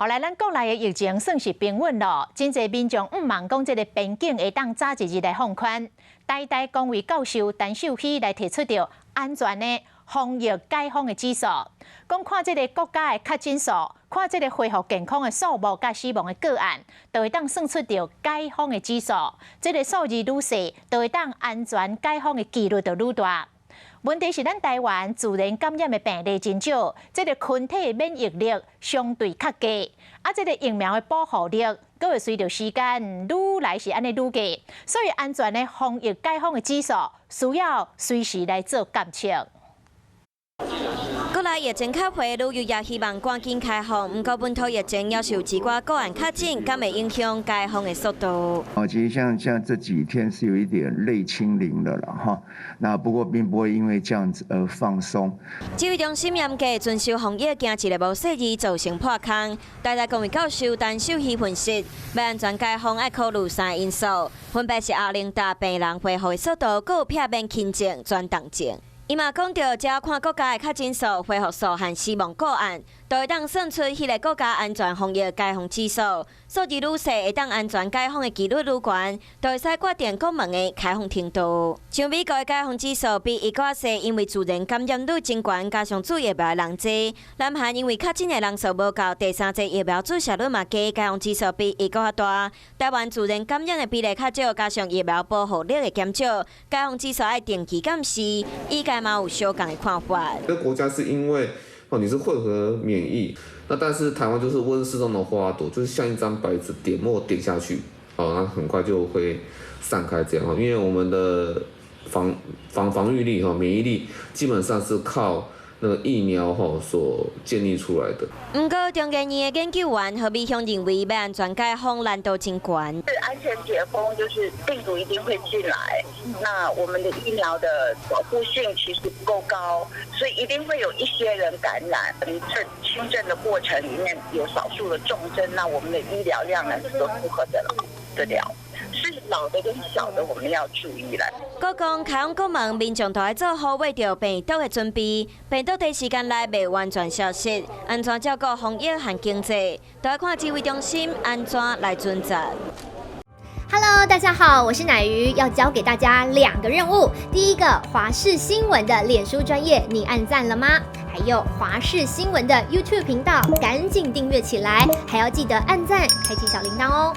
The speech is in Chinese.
后来咱国内的疫情算是平稳咯，真侪民众毋茫讲这个边境会当早一日来放宽。台大公卫教授陈秀熙来提出着安全的防疫解封的指数，讲看这个国家的确诊数，看这个恢复健康的数目甲死亡的个案，就会当算出着解封的指数。这个数字愈细，就会当安全解封的几率就愈大。问题是，咱台湾自然感染的病例真少，这个群体免疫力相对较低，这个疫苗的保护力，阁会随着时间愈来是安尼愈低，所以安全的防疫解封的指数需要随时来做监测。国内疫情较回，旅游也希望赶紧开放，不过本土疫情也是有一寡个案确诊，敢会影响解封的速度。其实像这几天是有一点类清零的了哈，那不过并不会因为这样子而放松。指挥中心严格遵守防疫，惊一个无细致造成破空。台大公卫教授陈秀熙分析，要安全解封，要考虑3个因素，分别是压力大、病人恢复的速度，佮有片面轻症、转重症。伊嘛讲到，只要看国家的确诊数、恢复数和死亡个案，就会当算出迄个国家安全防疫解封指数。数字愈细，会当安全解封的几率愈悬，就会使决定国门的开放程度。像美国的解封指数比伊较细，因为自然感染率真悬，加上注疫苗的人多。南韩因为确诊的人数无够，第三剂疫苗注射率嘛低，解封指数比伊较大。台湾自然感染的比例较少，加上疫苗保护力的减少，解封指数爱定期监视。伊家嘛有相共的看法。这个国家是因为你是混合免疫，那但是台湾就是温室中的花朵，就是像一张白纸，点墨点下去，那很快就会散开这样因为我们的防御力免疫力基本上是靠那个疫苗所建立出来的。不过，中研院的研究员何美香认为，要安全解封难度真高。是安全解封，就是病毒一定会进来，那我们的疫苗的保护性其实不够高，所以一定会有一些人感染。这轻症的过程里面有少数的重症，那我们的医疗量呢都负荷得了。是老的跟小的，我们要注意了。国讲开放国门，民众都要做好为着病毒的准备，病毒短时间内未完全消失，安全照顾防疫和经济，都要看指挥中心安怎来准则。Hello， 大家好，我是乃瑜，要教给大家2个任务。第一个，华视新闻的脸书专页，你按赞了吗？还有华视新闻的 YouTube 频道，赶紧订阅起来，还要记得按赞，开启小铃铛哦。